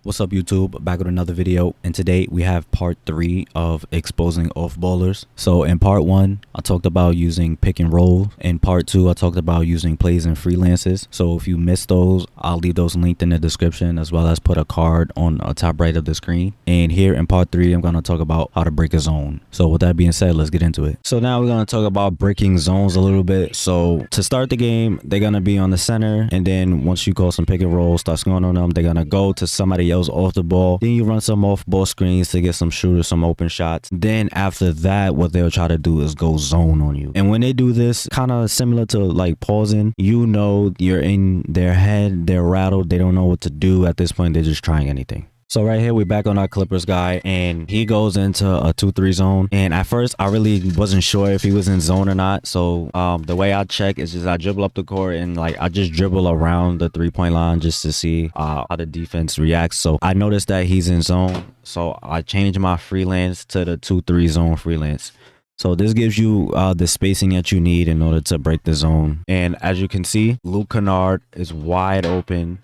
What's up YouTube? Back with another video, and today we have part 3 of exposing off ballers. So in part 1 I talked about using pick and roll. In part 2 I talked about using plays and freelances. So if you missed those, I'll leave those linked in the description, as well as put a card on the top right of the screen. And here in part 3 I'm going to talk about how to break a zone. So with that being said, let's get into it. So now we're going to talk about breaking zones a little bit. So to start the game, they're going to be on the center, and then once you call some pick and roll, start scoring on them, they're going to go to somebody else off the ball. Then you run some off ball screens to get some shooters, some open shots. Then after that, what they'll try to do is go zone on you. And when they do this, kind of similar to like pausing, you know you're in their head, they're rattled, they don't know what to do at this point, they're just trying anything. So right here, we're back on our Clippers guy, and he goes into a 2-3 zone. And at first, I really wasn't sure if he was in zone or not. So the way I check is just I dribble up the court and like I just dribble around the 3-point line just to see how the defense reacts. So I noticed that he's in zone. So I changed my freelance to the 2-3 zone freelance. So this gives you the spacing that you need in order to break the zone. And as you can see, Luke Kennard is wide open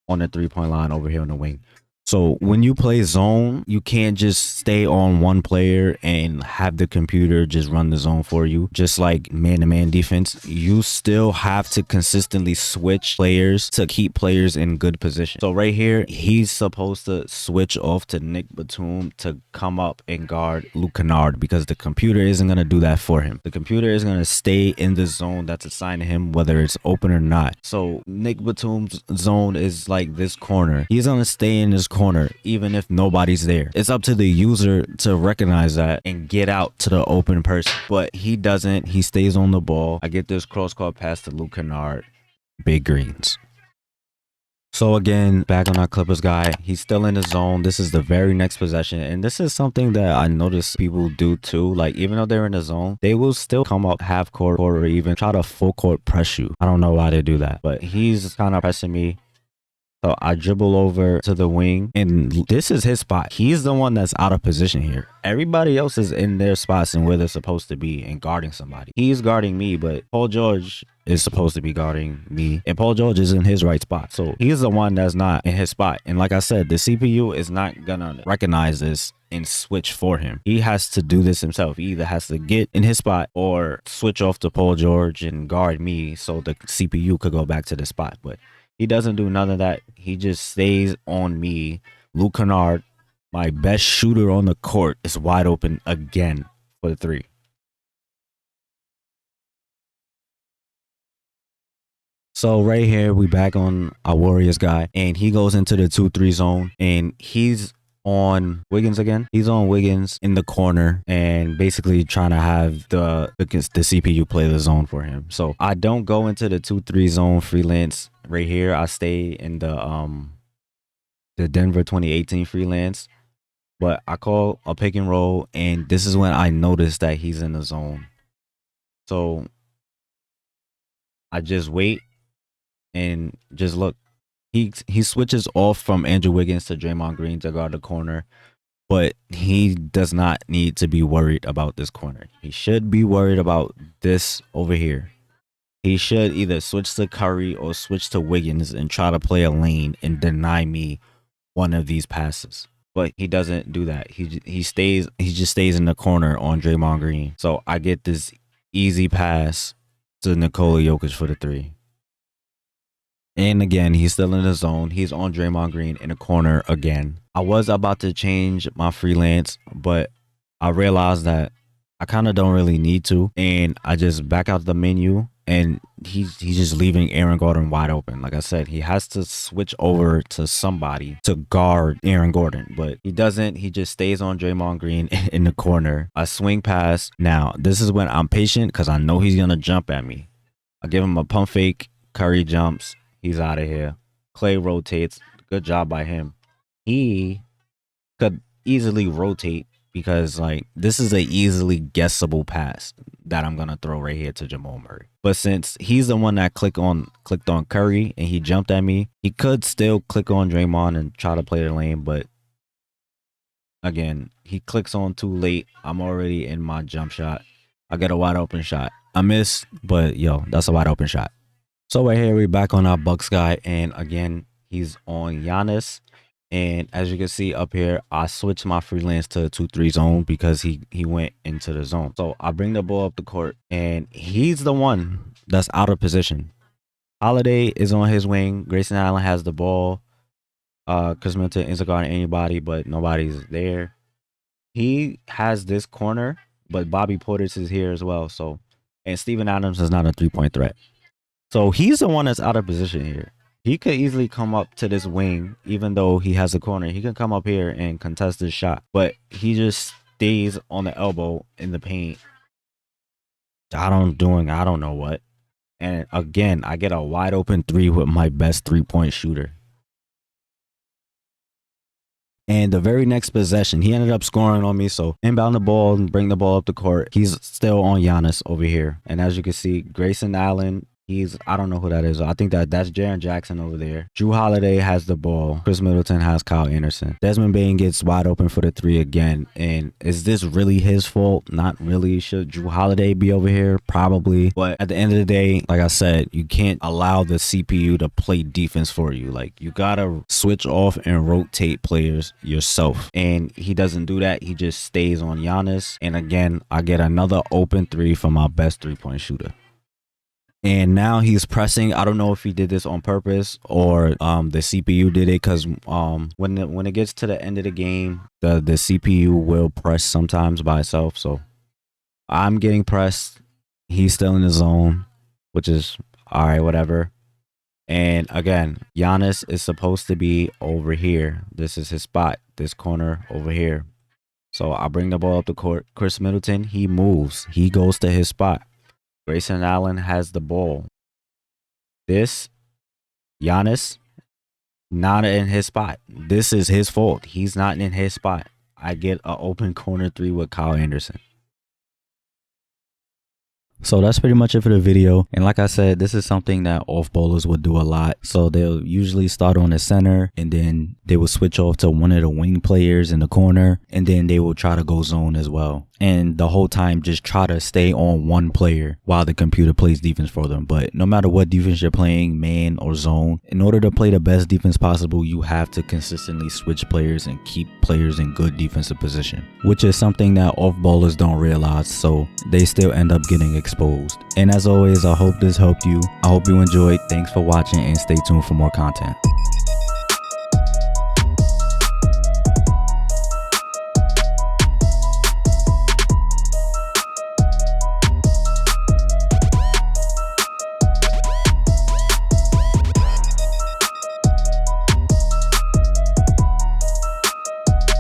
on the 3-point line over here on the wing. So when you play zone, you can't just stay on one player and have the computer just run the zone for you. Just like man-to-man defense, you still have to consistently switch players to keep players in good position. So right here, he's supposed to switch off to Nick Batum to come up and guard Luke Kennard, because the computer isn't going to do that for him. The computer is going to stay in the zone that's assigned to him, whether it's open or not. So Nick Batum's zone is like this corner. He's going to stay in this corner even if nobody's there. It's up to the user to recognize that and get out to the open person, but he doesn't. He stays on the ball. I get this cross court pass to Luke Kennard. Big greens. So again, back on our Clippers guy, he's still in the zone. This is the very next possession, and this is something that I notice people do too. Like, even though they're in the zone, they will still come up half court or even try to full court press you. I don't know why they do that, but he's kind of pressing me. So I dribble over to the wing, and this is his spot. He's the one that's out of position here. Everybody else is in their spots and where they're supposed to be and guarding somebody. He's guarding me, but Paul George is supposed to be guarding me, and Paul George is in his right spot. So he's the one that's not in his spot. And like I said, the CPU is not gonna recognize this and switch for him. He has to do this himself. He either has to get in his spot or switch off to Paul George and guard me so the CPU could go back to the spot. But he doesn't do none of that. He just stays on me. Luke Kennard, my best shooter on the court, is wide open again for the 3. So right here, we back on our Warriors guy, and he goes into the 2-3 zone, and he's on Wiggins again. He's on Wiggins in the corner and basically trying to have the CPU play the zone for him. So I don't go into the 2-3 zone freelance right here. I stay in the Denver 2018 freelance, but I call a pick and roll, and this is when I notice that he's in the zone. So I just wait and just look. He switches off from Andrew Wiggins to Draymond Green to guard the corner, but he does not need to be worried about this corner. He should be worried about this over here. He should either switch to Curry or switch to Wiggins and try to play a lane and deny me one of these passes. But he doesn't do that. He just stays in the corner on Draymond Green. So I get this easy pass to Nikola Jokic for the 3. And again, he's still in the zone. He's on Draymond Green in the corner again. I was about to change my freelance, but I realized that I kind of don't really need to. And I just back out the menu, and he's just leaving Aaron Gordon wide open. Like I said, he has to switch over to somebody to guard Aaron Gordon, but he doesn't. He just stays on Draymond Green in the corner. I swing pass. Now, this is when I'm patient because I know he's going to jump at me. I give him a pump fake. Curry jumps. He's out of here. Clay rotates. Good job by him. He could easily rotate because like this is a easily guessable pass that I'm gonna throw right here to Jamal Murray. But since he's the one that clicked on Curry and he jumped at me, he could still click on Draymond and try to play the lane. But again, he clicks on too late. I'm already in my jump shot. I get a wide open shot. I miss, but yo, that's a wide open shot. So right here, we're back on our Bucks guy, and again, he's on Giannis. And as you can see up here, I switched my freelance to a 2-3 zone because he went into the zone. So I bring the ball up the court, and he's the one that's out of position. Holiday is on his wing. Grayson Allen has the ball. Chris Middleton isn't guarding anybody, but nobody's there. He has this corner, but Bobby Portis is here as well. So, and Steven Adams is not a 3-point threat. So he's the one that's out of position here. He could easily come up to this wing, even though he has a corner. He can come up here and contest this shot, but he just stays on the elbow in the paint. I don't know what. And again, I get a wide open 3 with my best 3-point shooter. And the very next possession, he ended up scoring on me. So inbound the ball and bring the ball up the court. He's still on Giannis over here. And as you can see, Grayson Allen, I don't know who that is. I think that's Jaren Jackson over there. Jrue Holiday has the ball. Chris Middleton has Kyle Anderson. Desmond Bane gets wide open for the 3 again. And is this really his fault? Not really. Should Jrue Holiday be over here? Probably. But at the end of the day, like I said, you can't allow the CPU to play defense for you. Like, you gotta switch off and rotate players yourself. And he doesn't do that. He just stays on Giannis. And again, I get another open 3 from my best 3-point shooter. And now he's pressing. I don't know if he did this on purpose or the CPU did it, because when it gets to the end of the game, the CPU will press sometimes by itself. So I'm getting pressed. He's still in the zone, which is all right, whatever. And again, Giannis is supposed to be over here. This is his spot, this corner over here. So I bring the ball up the court. Chris Middleton, he moves. He goes to his spot. Grayson Allen has the ball. This, Giannis, not in his spot. This is his fault. He's not in his spot. I get an open corner 3 with Kyle Anderson. So that's pretty much it for the video. And like I said, this is something that off ballers would do a lot. So they'll usually start on the center, and then they will switch off to one of the wing players in the corner, and then they will try to go zone as well. And the whole time just try to stay on one player while the computer plays defense for them. But no matter what defense you're playing, man or zone, in order to play the best defense possible, you have to consistently switch players and keep players in good defensive position, which is something that off ballers don't realize. So they still end up getting exposed. And as always, I hope this helped you. I hope you enjoyed. Thanks for watching, and stay tuned for more content.